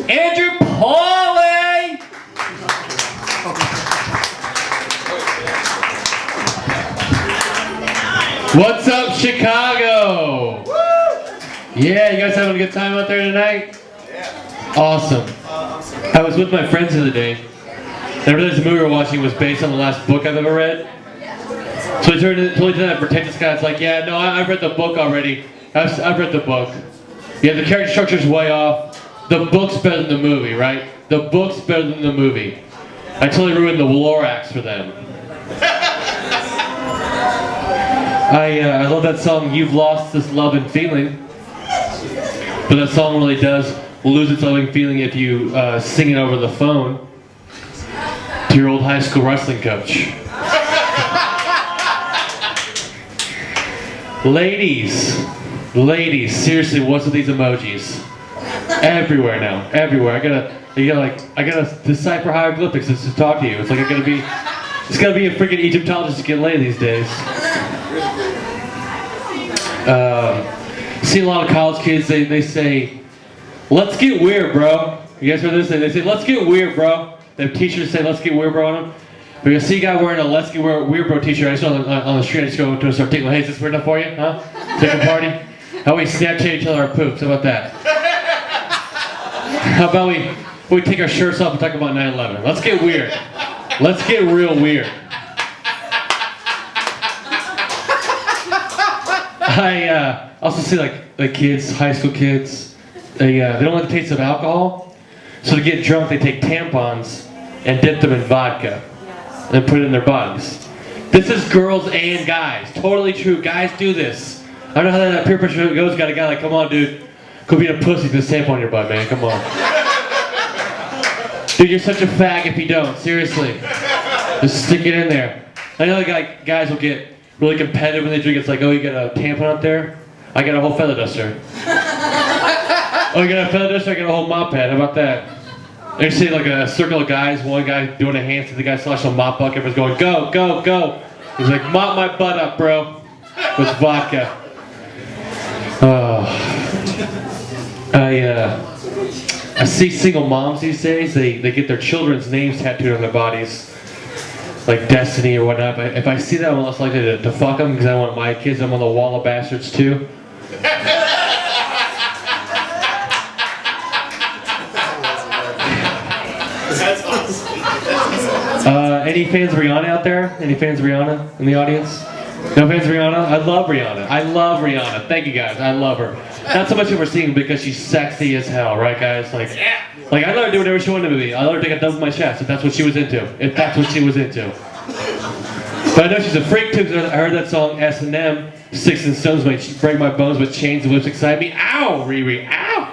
Andrew Pauli! What's up, Chicago? Yeah, you guys having a good time out there tonight? Yeah. Awesome. I was with my friends the other day. And I realized the movie we were watching was based on the last book I've ever read. So he turned to that pretentious guy. It's like, yeah, no, I've read the book already. I've read the book. Yeah, the character structure's way off. The book's better than the movie, right? The book's better than the movie. I totally ruined the Lorax for them. I love that song, You've Lost This Love and Feeling. But that song really does lose its loving feeling if you sing it over the phone to your old high school wrestling coach. Ladies, seriously, what's with these emojis? Everywhere now, everywhere. I gotta decipher hieroglyphics to talk to you. It's like it's gotta be a freaking Egyptologist to get laid these days. See a lot of college kids, they say, let's get weird, bro. You guys heard this? They say, let's get weird, bro. They have t-shirts say, let's get weird, bro on them. But you see a guy wearing a let's get weird, bro t-shirt, I just on the street, I just go to a start taking, hey, is this weird enough for you? Huh? Take a party? How we Snapchat each other our poops, how about that? How about we take our shirts off and talk about 9/11? Let's get weird. Let's get real weird. I also see like kids, high school kids, they don't like the taste of alcohol, so to get drunk they take tampons and dip them in vodka and put it in their bodies. This is girls and guys, totally true. Guys do this. I don't know how that peer pressure goes. Got a guy like, come on, dude, go be a pussy with this tampon on your butt, man. Come on, dude, you're such a fag if you don't. Seriously, just stick it in there. I know guys will get really competitive when they drink. It's like, oh, you got a tampon out there? I got a whole feather duster. Oh, you got a feather duster? I got a whole mop pad. How about that? And you see like a circle of guys, one guy doing a handstand, the guy slashing a mop bucket, everyone's going, go, go, go. He's like, mop my butt up, bro, with vodka. I see single moms these days, they get their children's names tattooed on their bodies. Like Destiny or whatnot, but if I see that, I'm less likely to fuck them because I want my kids. I'm on the wall of bastards too. That's awesome. Any fans of Rihanna out there? Any fans of Rihanna in the audience? No fans of Rihanna? I love Rihanna. I love Rihanna. Thank you guys. I love her. Not so much of her singing because she's sexy as hell, right guys? Like I let her do whatever she wanted to be. I let her take a dump in my chest if that's what she was into. If that's what she was into. But I know she's a freak too because I heard that song S&M, Sticks and Stones might break my bones, but chains and whips excite me. Ow, Riri, ow!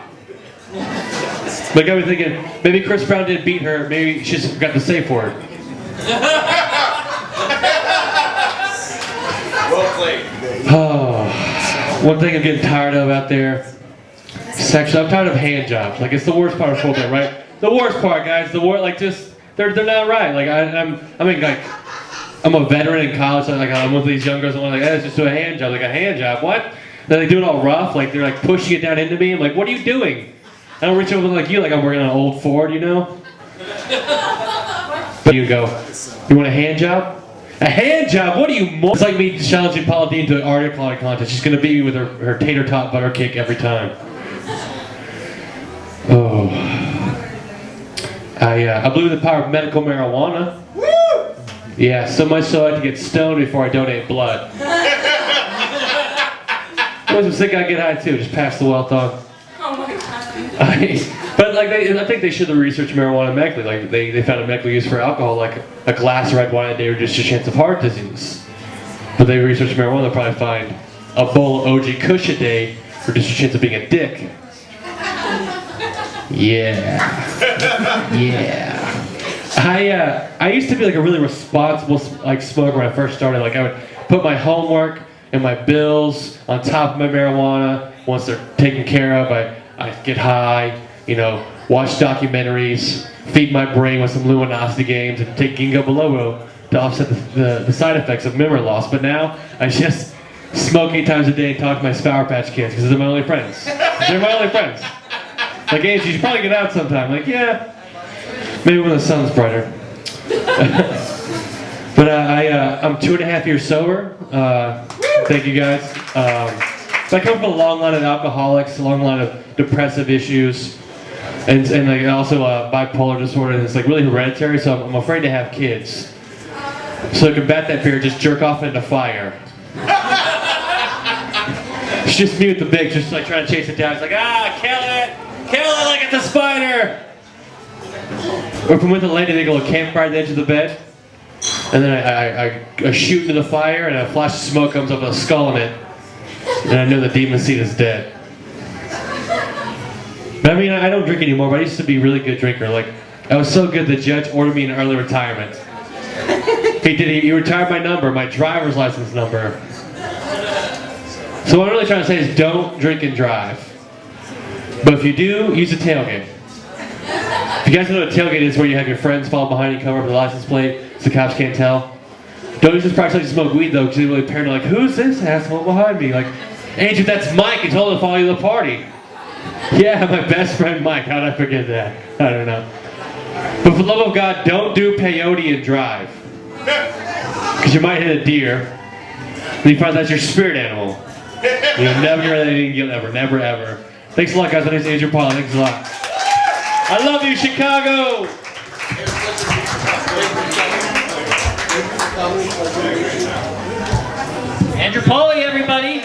Like I was thinking, maybe Chris Brown didn't beat her, maybe she just forgot the safe word. Well played. Oh, one thing I'm getting tired of out there, sexual. I'm tired of hand jobs. Like it's the worst part of full day, right? The worst part, guys. The worst, like just they're not right. Like I'm a veteran in college. So like I'm with these young girls. And I'm like, hey, let's just do a hand job. Like a hand job, what? Then they do it all rough. Like they're like pushing it down into me. I'm like, what are you doing? I don't reach over like you. Like I'm working on an old Ford, you know. But you go, you want a hand job? A hand job? What are you? It's like me challenging Pauli Dean to an art equality contest. She's gonna beat me with her tater tot butter cake every time. Oh, I believe in the power of medical marijuana. Woo! Yeah, so much so I have to get stoned before I donate blood. Once I'm sick, I get high too. Just pass the wealth on. Oh my god. But like I think they should research marijuana medically. Like they found a medical use for alcohol, like a glass of red wine a day reduces your chance of heart disease. But they research marijuana, they'll probably find a bowl of OG Kush a day reduces your chance of being a dick. Yeah. Yeah. I used to be like a really responsible like smoker when I first started. Like I would put my homework and my bills on top of my marijuana. Once they're taken care of, I get high, you know, watch documentaries, feed my brain with some luminosity games, and take ginkgo biloba to offset the side effects of memory loss. But now I just smoke 8 times a day and talk to my Sour Patch Kids because they're my only friends. They're my only friends. Like, Angie, you should probably get out sometime. Like, yeah, maybe when the sun's brighter. But I'm 2.5 years sober. Thank you guys. So I come from a long line of alcoholics, a long line of depressive issues, and like also bipolar disorder, and it's like really hereditary. So I'm afraid to have kids. So to combat that fear, just jerk off into fire. It's just me with the big, just like trying to chase it down. It's like, kill it like it's a spider. Or if I'm with a lady, they go a campfire at the edge of the bed, and then I shoot into the fire, and a flash of smoke comes up with a skull in it, and I know the demon seed is dead. But I mean, I don't drink anymore, but I used to be a really good drinker. Like, I was so good the judge ordered me an early retirement. He retired my number, my driver's license number. So what I'm really trying to say is don't drink and drive. But if you do, use a tailgate. If you guys know what a tailgate is, where you have your friends follow behind you, cover up the license plate so the cops can't tell. Don't use this practice to smoke weed though, because you're really paranoid. Like, who's this asshole behind me? Like, Andrew, that's Mike. He told him to follow you to the party. Yeah, my best friend Mike. How did I forget that? I don't know. But for the love of God, don't do peyote and drive. Because you might hit a deer, and you find that's your spirit animal. You'll never get anything you'll ever, never, ever. Thanks a lot, guys. My name's Andrew Pauli. Thanks a lot. I love you, Chicago! Andrew Pauli, everybody!